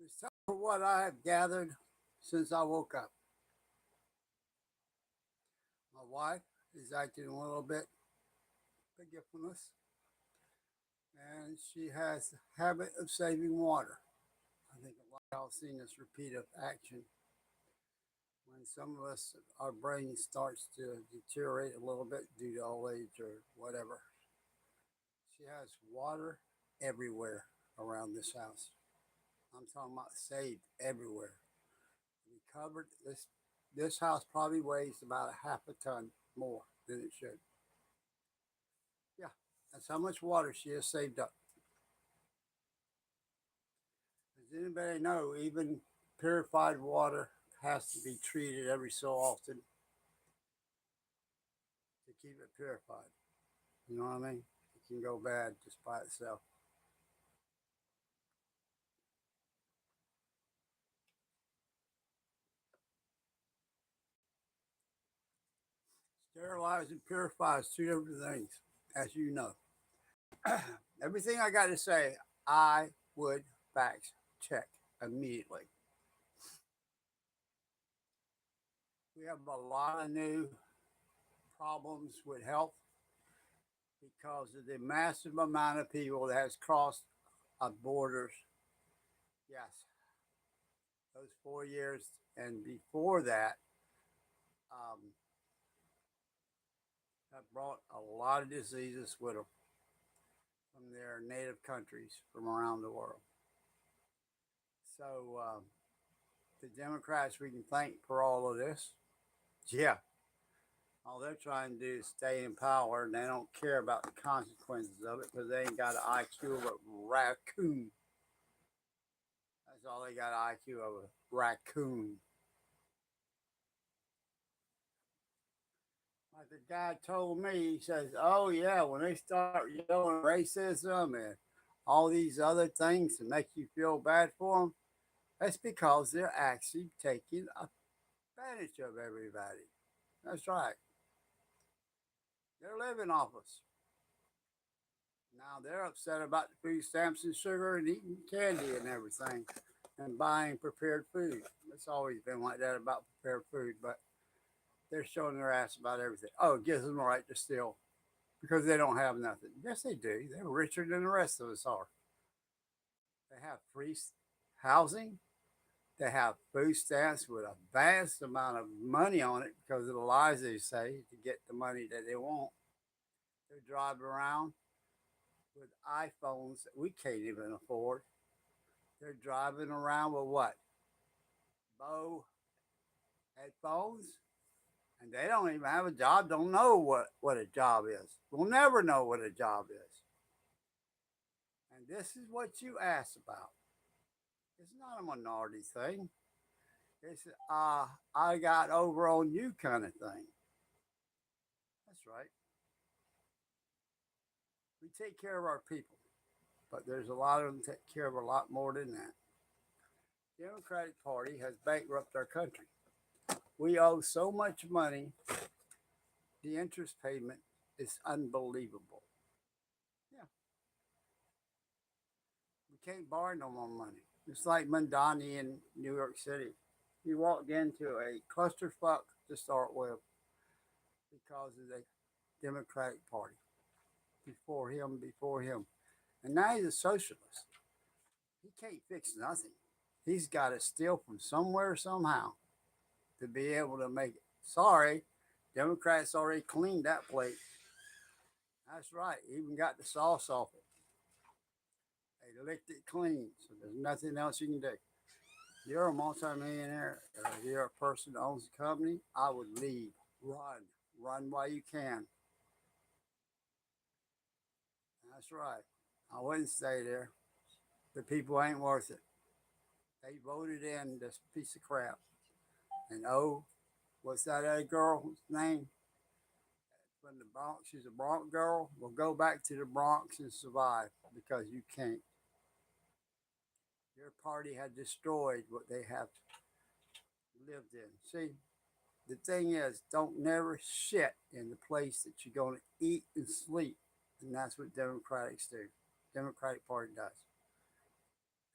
It's time for what I have gathered since I woke up. My wife is acting a little bit forgetfulness, and she has a habit of saving water. I think a lot of y'all seen this repeat of action when some of us, our brain starts to deteriorate a little bit due to old age or whatever. She has water everywhere around this house. I'm talking about saved everywhere. We covered this house probably weighs about a half a ton more than it should. Yeah, that's how much water she has saved up. Does anybody know even purified water has to be treated every so often to keep it purified? You know what I mean? It can go bad just by itself. Sterilize and purify is two different things, as you know. Everything I got to say, I would fact check immediately. We have a lot of new problems with health because of the massive amount of people that has crossed our borders. Yes, those 4 years and before that um, have brought a lot of diseases with them from their native countries from around the world. So the Democrats we can thank for all of this. Yeah, all they're trying to do is stay in power, and they don't care about the consequences of it because they ain't got an IQ of a raccoon. That's all they got, an IQ of a raccoon. Like the guy told me, he says, "Oh yeah, when they start yelling racism and all these other things to make you feel bad for them, that's because they're actually taking advantage of everybody." That's right. They're living off us. Now they're upset about the food stamps and sugar and eating candy and everything and buying prepared food. It's always been like that about prepared food, but they're showing their ass about everything. Oh, it gives them the right to steal because they don't have nothing. Yes, they do. They're richer than the rest of us are. They have free housing. They have food stamps with a vast amount of money on it because of the lies they say to get the money that they want. They're driving around with iPhones that we can't even afford. They're driving around with what? Bow headphones? And they don't even have a job, don't know what a job is. We'll never know what a job is. And this is what you asked about. It's not a minority thing. It's I got over on you kind of thing. That's right. We take care of our people, but there's a lot of them take care of a lot more than that. The Democratic Party has bankrupted our country. We owe so much money, the interest payment is unbelievable. Yeah, we can't borrow no more money. It's like Mondani in New York City. He walked into a clusterfuck to start with because of the Democratic Party before him. And now he's a socialist. He can't fix nothing. He's got to steal from somewhere, somehow to be able to make it. Sorry, Democrats already cleaned that plate. That's right. Even got the sauce off it. They licked it clean, so there's nothing else you can do. You're a multimillionaire, or you're a person that owns a company, I would leave. Run. Run while you can. That's right. I wouldn't stay there. The people ain't worth it. They voted in this piece of crap. And oh, what's that other girl's name? From the Bronx. She's a Bronx girl. Well, go back to the Bronx and survive because you can't. Your party had destroyed what they have lived in. See, the thing is, don't never shit in the place that you're going to eat and sleep. And that's what Democrats do. Democratic Party does.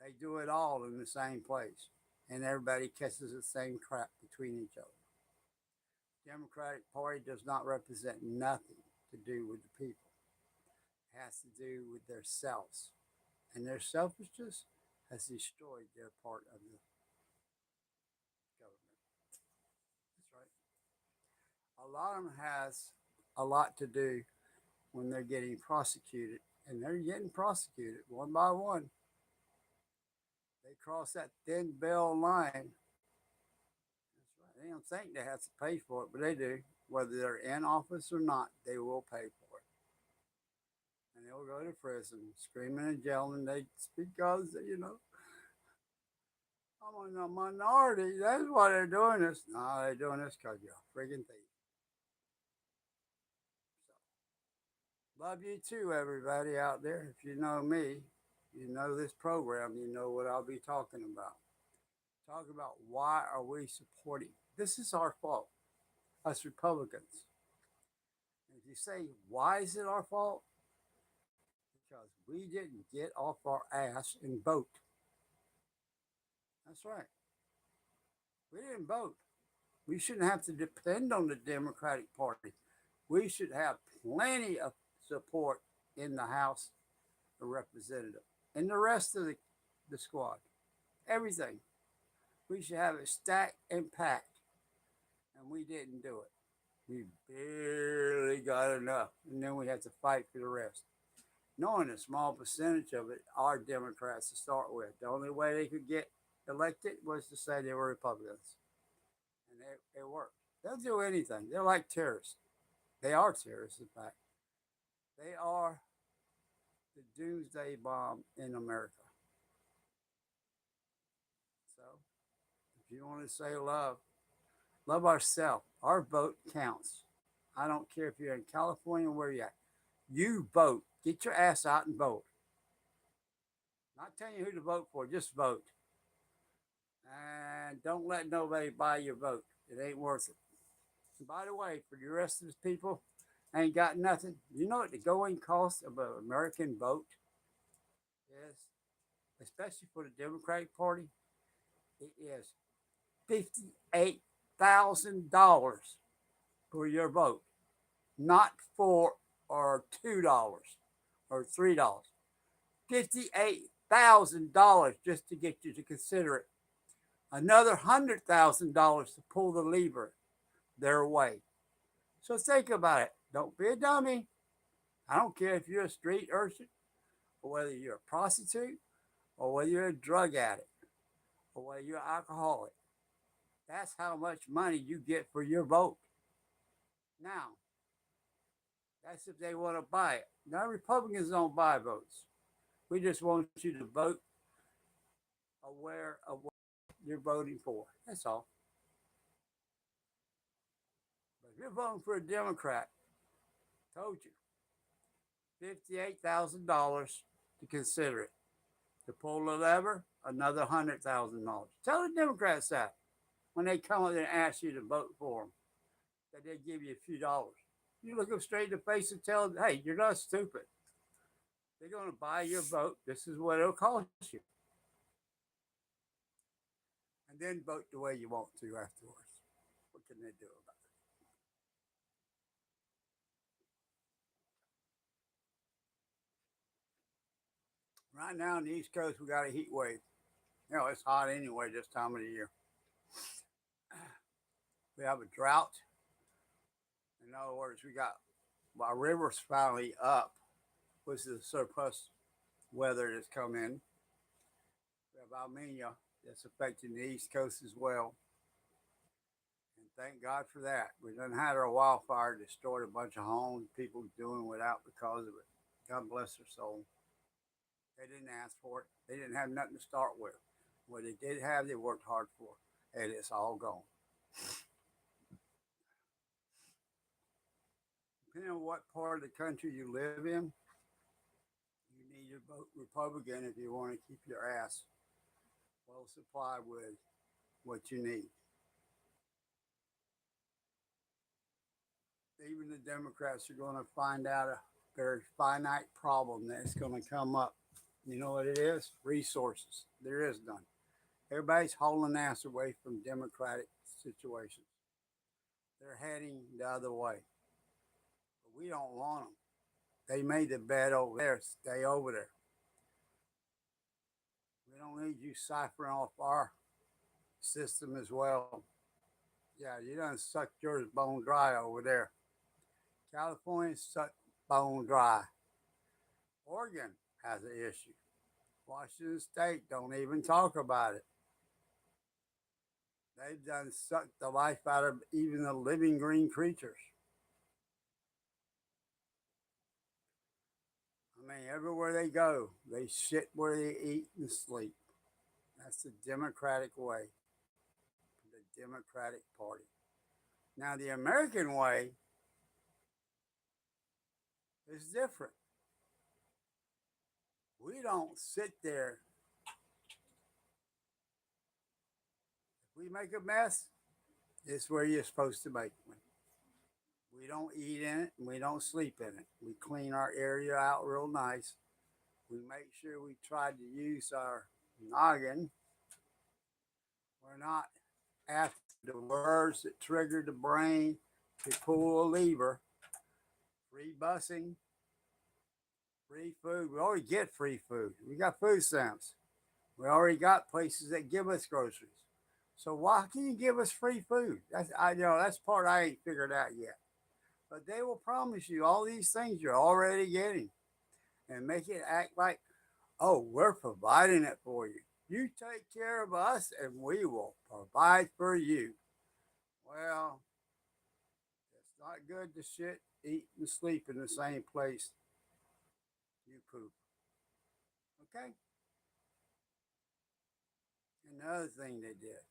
They do it all in the same place, and everybody catches the same crap between each other. Democratic Party does not represent nothing to do with the people. It has to do with themselves, and their selfishness has destroyed their part of the government. That's right. A lot of them has a lot to do when they're getting prosecuted, and they're getting prosecuted one by one. They cross that thin bell line. That's right. They don't think they have to pay for it, but they do. Whether they're in office or not, they will pay for it. And they'll go to prison screaming and yelling. They because I'm a minority. That's why they're doing this. No, they're doing this because you're a friggin' thief. So, love you too, everybody out there. If you know me, you know this program, you know what I'll be talking about. Talk about why are we supporting? This is our fault, us Republicans. And if you say, why is it our fault? Because we didn't get off our ass and vote. That's right. We didn't vote. We shouldn't have to depend on the Democratic Party. We should have plenty of support in the House of Representatives and the rest of the squad. Everything. We should have it stacked and packed, and we didn't do it. We barely got enough, and then we had to fight for the rest. Knowing a small percentage of it are Democrats to start with. The only way they could get elected was to say they were Republicans, and it worked. They'll do anything. They're like terrorists. They are terrorists, in fact. They are the doomsday bomb in America. So, if you want to say love, love ourselves. Our vote counts. I don't care if you're in California or where you're at. You vote. Get your ass out and vote. Not telling you who to vote for, just vote. And don't let nobody buy your vote. It ain't worth it. And by the way, for the rest of the people, ain't got nothing. You know what the going cost of an American vote is? Especially for the Democratic Party? It is $58,000 for your vote, not $4 or $2 or $3. $58,000 just to get you to consider it. Another $100,000 to pull the lever their way. So think about it. Don't be a dummy. I don't care if you're a street urchin or whether you're a prostitute or whether you're a drug addict or whether you're an alcoholic. That's how much money you get for your vote. Now, that's if they want to buy it. Now, Republicans don't buy votes. We just want you to vote aware of what you're voting for. That's all. But if you're voting for a Democrat, told you, $58,000 to consider it. To pull the lever, another $100,000. Tell the Democrats that when they come up there and ask you to vote for them, that they give you a few dollars. You look them straight in the face and tell them, hey, you're not stupid. They're going to buy your vote. This is what it'll cost you. And then vote the way you want to afterwards. What can they do about it? Right now on the East Coast, we got a heat wave. It's hot anyway this time of the year. We have a drought. In other words, we got our rivers finally up, which is the surplus weather that's come in. We have Almenia that's affecting the East Coast as well. And thank God for that. We done had our wildfire destroyed a bunch of homes, people doing without because of it. God bless their soul. They didn't ask for it. They didn't have nothing to start with. What they did have, they worked hard for. And it's all gone. Depending on what part of the country you live in, you need to vote Republican if you want to keep your ass well supplied with what you need. Even the Democrats are going to find out a very finite problem that's going to come up You know what it is? Resources. There is none. Everybody's hauling ass away from democratic situations. They're heading the other way. But we don't want them. They made the bed over there. Stay over there. We don't need you ciphering off our system as well. Yeah, you done sucked yours bone dry over there. California sucked bone dry. Oregon has an issue. Washington State don't even talk about it. They've done sucked the life out of even the living green creatures. I mean, everywhere they go, they shit where they eat and sleep. That's the Democratic way, the Democratic Party. Now, the American way is different. We don't sit there. If we make a mess, it's where you're supposed to make one. We don't eat in it and we don't sleep in it. We clean our area out real nice. We make sure we try to use our noggin. We're not after the words that trigger the brain to pull a lever. Free busing, free food. We already get free food. We got food stamps. We already got places that give us groceries. So why can you give us free food? That's part I ain't figured out yet. But they will promise you all these things you're already getting and make it act like, oh, we're providing it for you. You take care of us and we will provide for you. Well, it's not good to shit, eat, and sleep in the same place you poop. Okay? Another thing they did.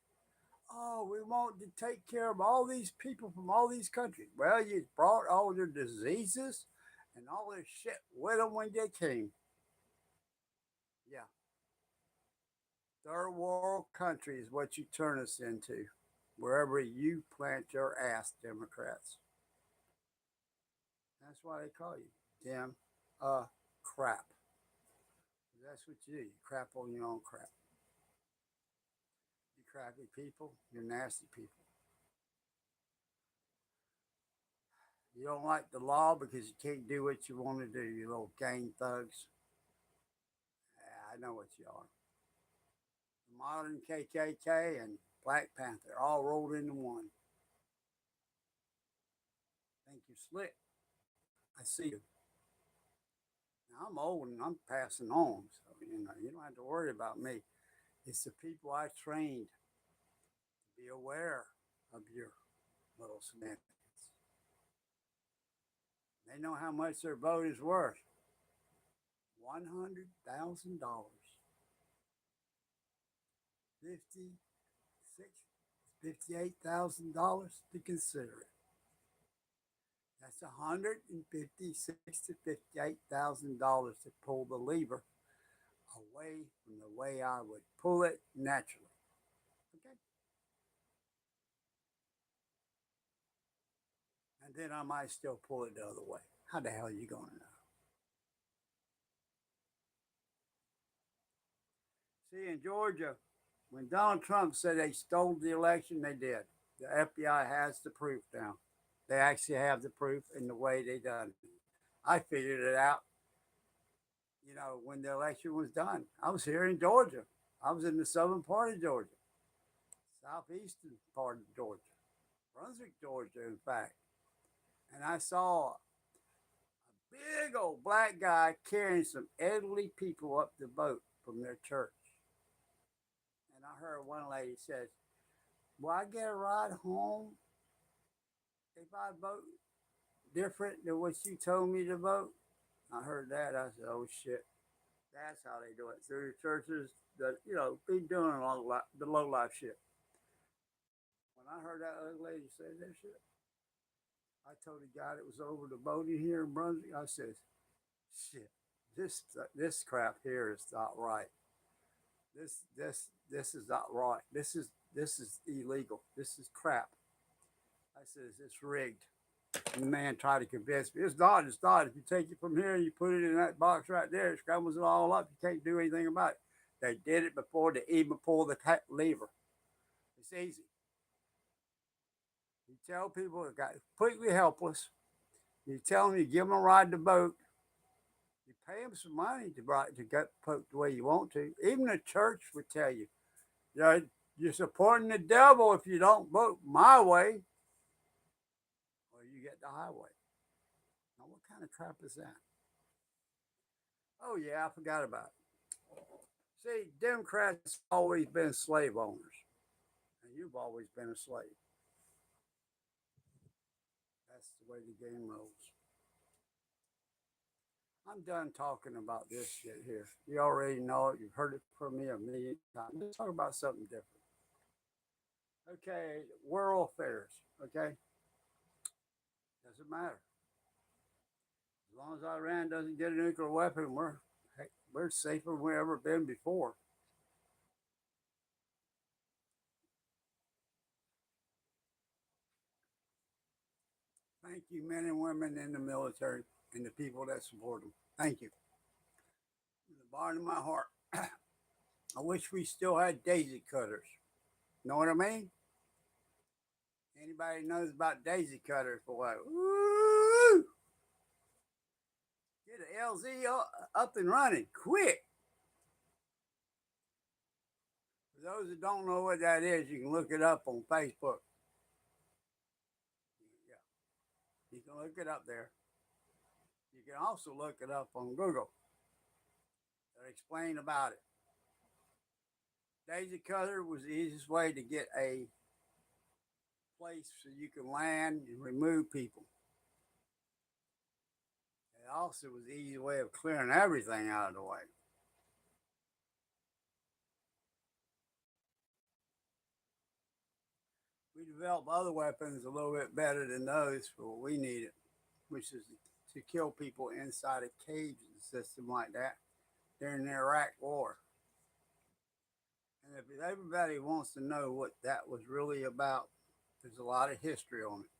Oh, we want to take care of all these people from all these countries. Well, you brought all their diseases and all their shit with them when they came. Yeah. Third world country is what you turn us into, wherever you plant your ass, Democrats. That's why they call you Dem crap. That's what you do. You crap on your own crap. You crappy people, you're nasty people. You don't like the law because you can't do what you want to do, you little gang thugs. Yeah, I know what you are. The modern KKK and Black Panther all rolled into one. Think you're slick. I see you. Now, I'm old and I'm passing on, so you don't have to worry about me. It's the people I trained to be aware of your little shenanigans. They know how much their vote is worth. $100,000. 56, $58,000 to consider it. That's $156 to $58,000 to pull the lever away from the way I would pull it naturally. Okay. And then I might still pull it the other way. How the hell are you going to know? See, in Georgia, when Donald Trump said they stole the election, they did. The FBI has the proof now. They actually have the proof in the way they done it. I figured it out, when the election was done. I was here in Georgia. I was in the southern part of Georgia, southeastern part of Georgia, Brunswick, Georgia, in fact. And I saw a big old black guy carrying some elderly people up the boat from their church. And I heard one lady says, "Will I get a ride home if I vote different than what you told me to vote?" I heard that. I said, "Oh shit, that's how they do it through the churches that be doing all the low life shit." When I heard that other lady say that shit, I told the guy that was over the boating here in Brunswick, I said, "Shit, this crap here is not right. This is not right. This is illegal. This is crap." I says it's rigged. And the man tried to convince me, it's not, it's not. If you take it from here and you put it in that box right there, it scrambles it all up. You can't do anything about it. They did it before they even pulled the lever. It's easy. You tell people that got completely helpless, you tell them, you give them a ride the boat, you pay them some money to ride to get poked the way you want to. Even the church would tell you, you're supporting the devil if you don't vote my way or you get the highway. Now, what kind of crap is that? Oh, yeah, I forgot about it. See, Democrats have always been slave owners, and you've always been a slave. That's the way the game rolls. I'm done talking about this shit here. You already know it. You've heard it from me a million times. Let's talk about something different. Okay, world affairs. Okay, doesn't matter. As long as Iran doesn't get a nuclear weapon, we're safer than we've ever been before. Thank you, men and women in the military and the people that support them. Thank you. From the bottom of my heart, I wish we still had daisy cutters. Know what I mean? Anybody knows about daisy cutters, boy? Woo! Get an LZ up and running quick. For those that don't know what that is, you can look it up on Facebook. Yeah, you can look it up there. You can also look it up on Google. They'll explain about it. Daisy cutter was the easiest way to get a place so you can land and remove people. It also was the easy way of clearing everything out of the way. We developed other weapons a little bit better than those for what we needed, which is to kill people inside a cage system like that during the Iraq War. And if everybody wants to know what that was really about, there's a lot of history on it.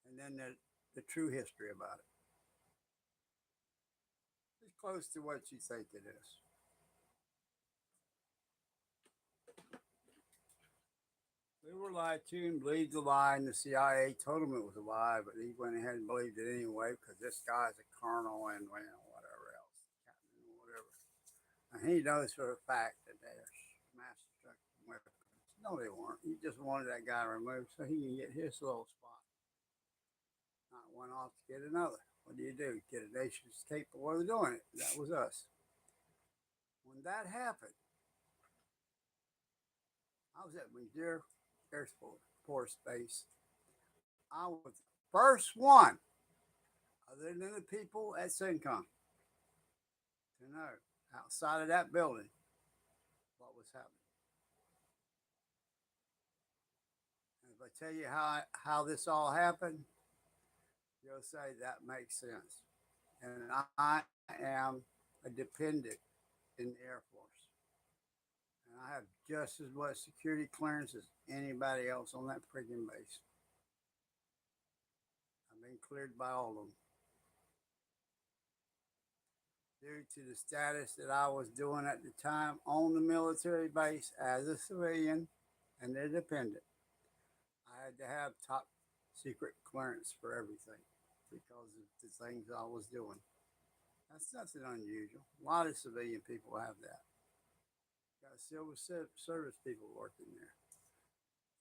And then the true history about it. It's close to what you think it is. They were lied to and believed the lie, and the CIA told him it was a lie, but he went ahead and believed it anyway because this guy's a colonel and whatever else, captain or whatever. And he knows for a fact that they're mass destruction weapons. No, they weren't. He just wanted that guy removed so he can get his little spot, not one off to get another. What do? Get a nation capable of doing it. That was us. When that happened, I was at McDeer Air Force Base. I was the first one, other than the people at CENTCOM, to know outside of that building what was happening. And if I tell you how this all happened, you'll say that makes sense. And I am a dependent in the Air Force. And I have just as much security clearance as anybody else on that freaking base. I've been cleared by all of them. Due to the status that I was doing at the time on the military base as a civilian and a dependent, I had to have top secret clearance for everything because of the things I was doing. That's nothing unusual. A lot of civilian people have that. Got civil service people working there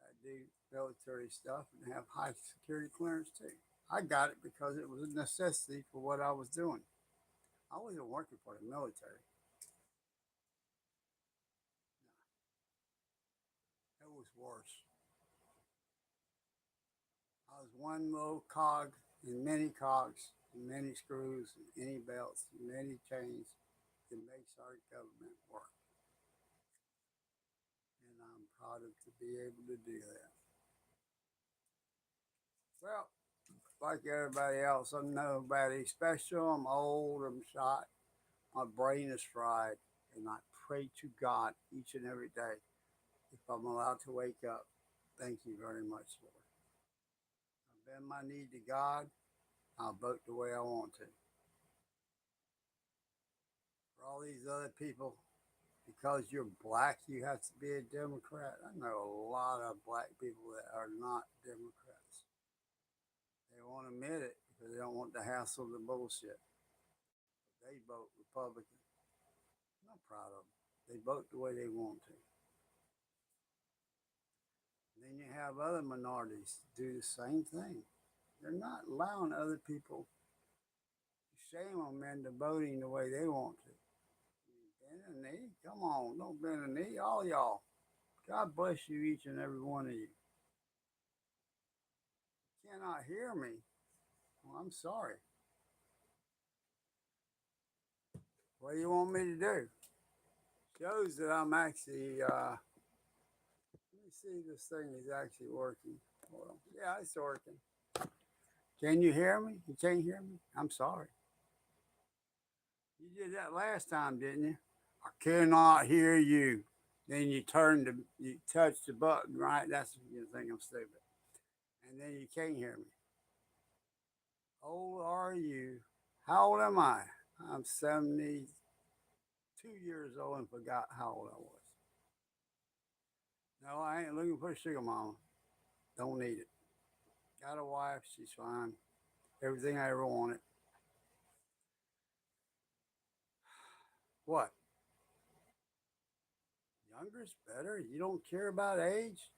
that do military stuff and have high security clearance too. I got it because it was a necessity for what I was doing. I wasn't working for the military. No, it was worse. I was one little cog in many cogs, and many screws, and many belts, and many chains that makes our government work. And I'm proud of to be able to do that. Well, like everybody else, I'm nobody special. I'm old. I'm shot. My brain is fried, and I pray to God each and every day if I'm allowed to wake up. Thank you very much, Lord. bend my knee to God. I'll vote the way I want to. For all these other people, because you're black, you have to be a Democrat. I know a lot of black people that are not Democrats. They won't admit it because they don't want the hassle of the bullshit. They vote Republican. I'm not proud of them. They vote the way they want to. And then you have other minorities do the same thing. They're not allowing other people to shame on men to voting the way they want to. Bend a knee? Come on, don't bend a knee. All y'all. God bless you, each and every one of you. Cannot hear me. Well, I'm sorry. What do you want me to do? Shows that I'm actually, let me see if this thing is actually working. Hold on. Yeah, it's working. Can you hear me? You can't hear me? I'm sorry. You did that last time, didn't you? I cannot hear you. Then you touch the button, right? That's you think I'm stupid. And then you can't hear me. How old are you? How old am I? I'm 72 years old and forgot how old I was. No, I ain't looking for a sugar mama. Don't need it. Got a wife. She's fine. Everything I ever wanted. What? Younger's better? You don't care about age?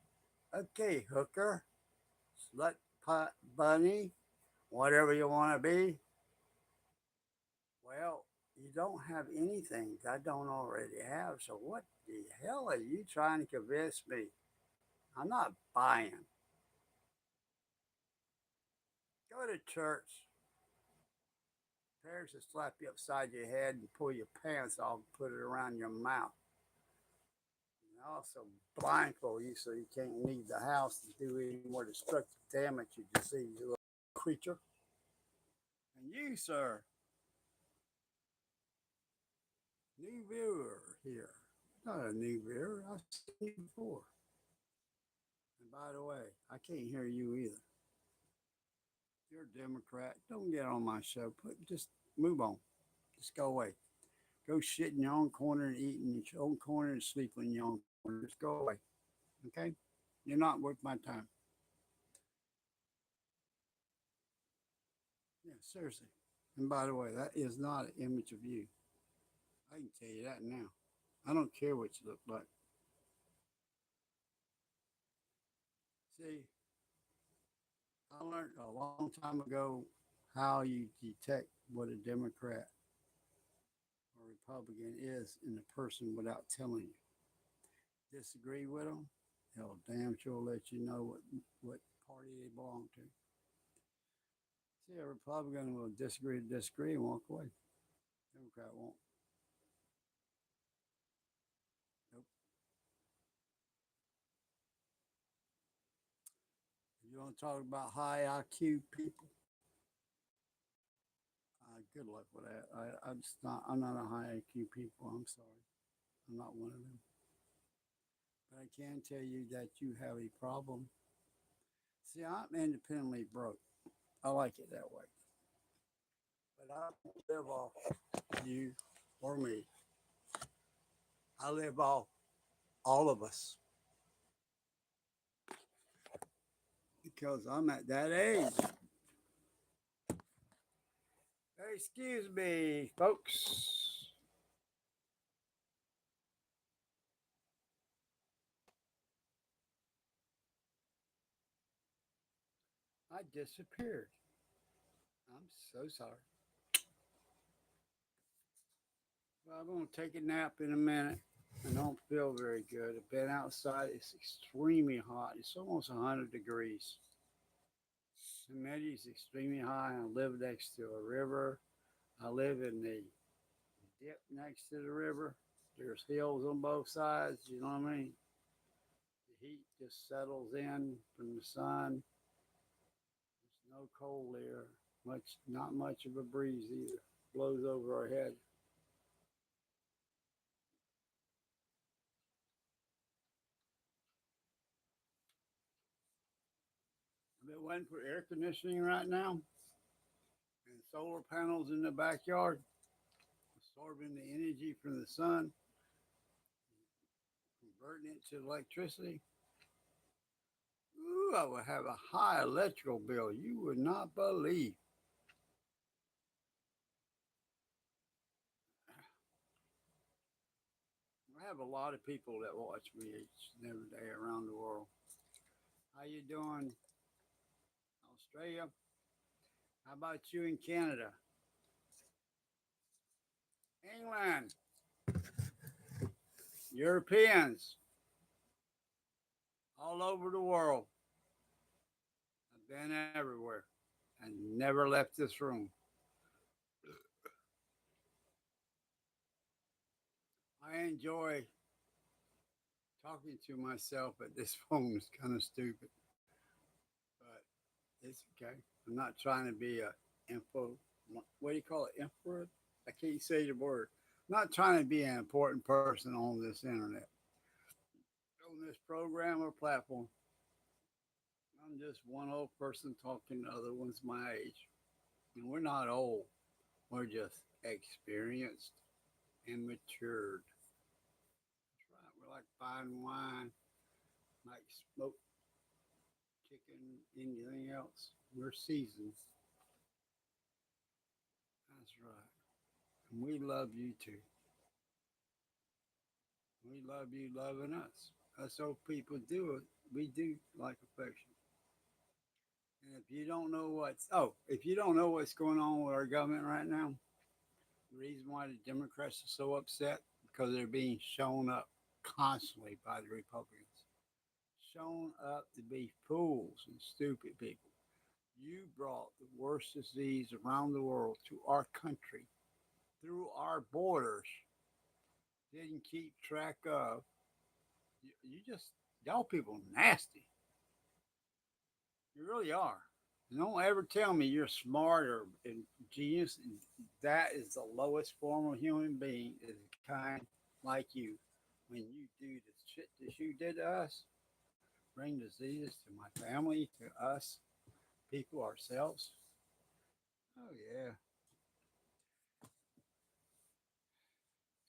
Okay, hooker, slut, pot, bunny, whatever you want to be. Well, you don't have anything I don't already have. So what the hell are you trying to convince me? I'm not buying. Go to church. Parents will slap you upside your head and pull your pants off and put it around your mouth. And also blindfold you so you can't leave the house to do any more destructive damage you deceive, you little creature. And you, sir, new viewer here. Not a new viewer. I've seen you before. And by the way, I can't hear you either. You're a Democrat. Don't get on my show. Just move on. Just go away. Go shit in your own corner and eat in your own corner and sleep in your own corner. Just go away. Okay? You're not worth my time. Yeah, seriously. And by the way, that is not an image of you. I can tell you that now. I don't care what you look like. See, I learned a long time ago how you detect what a Democrat or Republican is in a person without telling you. Disagree with them, they'll damn sure let you know what party they belong to. See, a Republican will disagree, and walk away. Democrat won't. Nope. If you want to talk about high IQ people, good luck with that. I'm just not. I'm not a high IQ people. I'm sorry. I'm not one of them. But I can tell you that you have a problem. See, I'm independently broke. I like it that way. But I don't live off you or me. I live off all of us because I'm at that age. Excuse me, folks. I disappeared. I'm so sorry. Well, I'm going to take a nap in a minute. I don't feel very good. I've been outside. It's extremely hot. It's almost 100 degrees. Humidity is extremely high. I live next to a river. I live in the dip next to the river. There's hills on both sides. You know what I mean? The heat just settles in from the sun. There's no cold air. Not much of a breeze either. Blows over our head. I've If it wasn't for air conditioning right now and solar panels in the backyard, absorbing the energy from the sun, converting it to electricity, ooh, I would have a high electrical bill you would not believe. I have a lot of people that watch me each and every day around the world. How you doing, Australia? How about you in Canada? England, Europeans, all over the world. I've been everywhere and never left this room. I enjoy talking to myself, but this phone is kind of stupid. But it's okay. I'm not trying to be a info. What do you call it? Info? I can't say the word. I'm not trying to be an important person on this internet, on this program or platform. I'm just one old person talking to other ones my age. And we're not old. We're just experienced and matured. That's right. We're like fine wine, like smoked chicken, anything else. We're seasoned. That's right. And we love you too. We love you loving us. That's how people do it. We do like affection. And if you don't know what's going on with our government right now, the reason why the Democrats are so upset because they're being shown up constantly by the Republicans. Shown up to be fools and stupid people. You brought the worst disease around the world to our country through our borders. Didn't keep track of. You just, y'all people nasty. You really are. And don't ever tell me you're smart or genius. That is the lowest form of human being is kind like you. When you do the shit that you did to us, bring diseases to my family, to us, people, ourselves. Oh yeah.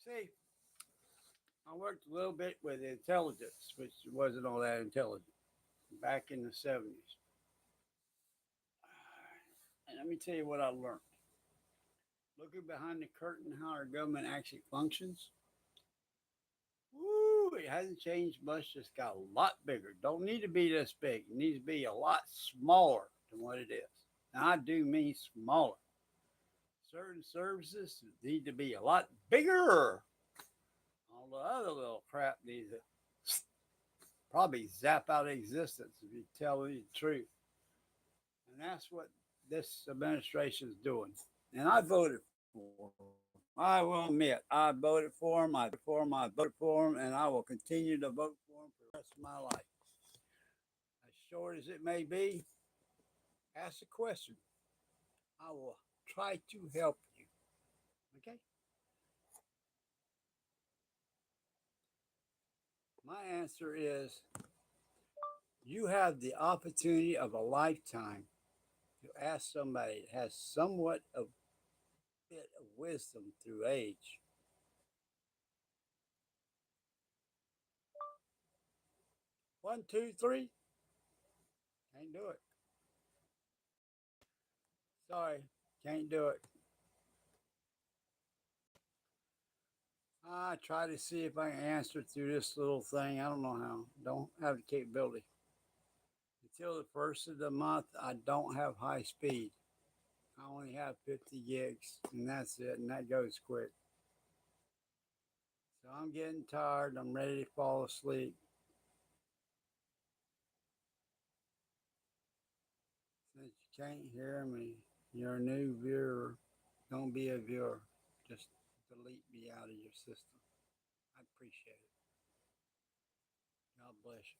See, I worked a little bit with intelligence, which wasn't all that intelligent back in the 70s. And let me tell you what I learned. Looking behind the curtain, how our government actually functions, woo, it hasn't changed much, just got a lot bigger. Don't need to be this big. It needs to be a lot smaller than what it is. And I do mean smaller. Certain services need to be a lot bigger. All the other little crap needs to probably zap out of existence if you tell me the truth. And that's what this administration is doing. And I voted for him. I will admit, I voted for him. I voted for him, and I will continue to vote for him for the rest of my life. As short as it may be, ask a question. I will try to help you. Okay? My answer is you have the opportunity of a lifetime to ask somebody that has somewhat of bit of wisdom through age. 1, 2, 3. Can't do it. Sorry, can't do it. I try to see if I can answer through this little thing. I don't know how. Don't have the capability. Until the first of the month, I don't have high speed. I only have 50 gigs, and that's it, and that goes quick. So I'm getting tired. I'm ready to fall asleep. Since you can't hear me, you're a new viewer. Don't be a viewer. Just delete me out of your system. I appreciate it. God bless you.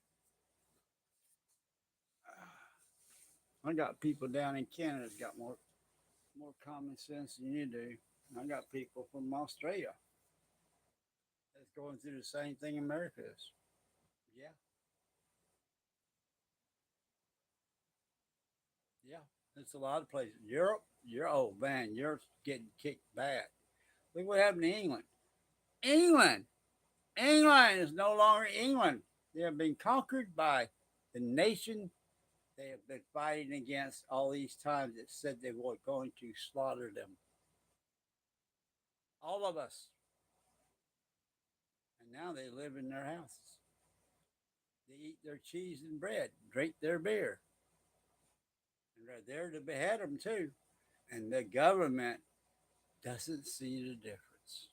I got people down in Canada that got more common sense than you do. I got people from Australia that's going through the same thing America is. Yeah. Yeah, it's a lot of places. Europe, you're oh man, Europe's getting kicked bad. Look what happened to England. England, England is no longer England. They have been conquered by the nation they have been fighting against all these times that said they were going to slaughter them. All of us. And now they live in their houses. They eat their cheese and bread, drink their beer, and they're there to behead them too. And the government doesn't see the difference.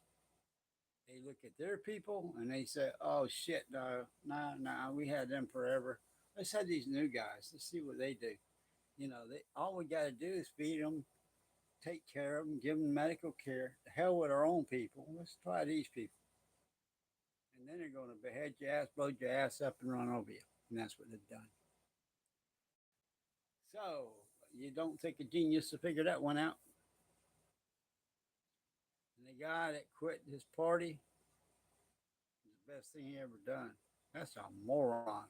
They look at their people and they say, "Oh shit, no, no, no, we had them forever. Let's have these new guys. Let's see what they do." All we got to do is feed them, take care of them, give them medical care. The hell with our own people. Let's try these people, and then they're going to behead your ass, blow your ass up, and run over you. And that's what they've done. So you don't take a genius to figure that one out. And the guy that quit his party is the best thing he ever done. That's a moron.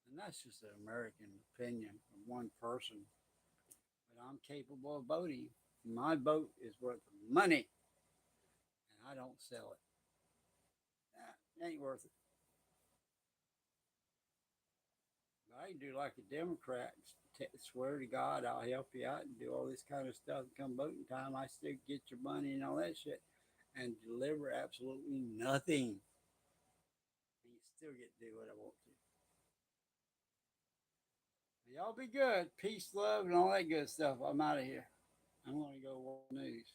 And that's just an American opinion of one person. But I'm capable of voting. My vote is worth money, and I don't sell it. It ain't worth it. But I can do like a Democrat, swear to God I'll help you out and do all this kind of stuff. Come voting time, I still get your money and all that shit, and deliver absolutely nothing. And you still get to do what I want to. Y'all be good. Peace, love, and all that good stuff. I'm out of here. I'm going to go watch the news.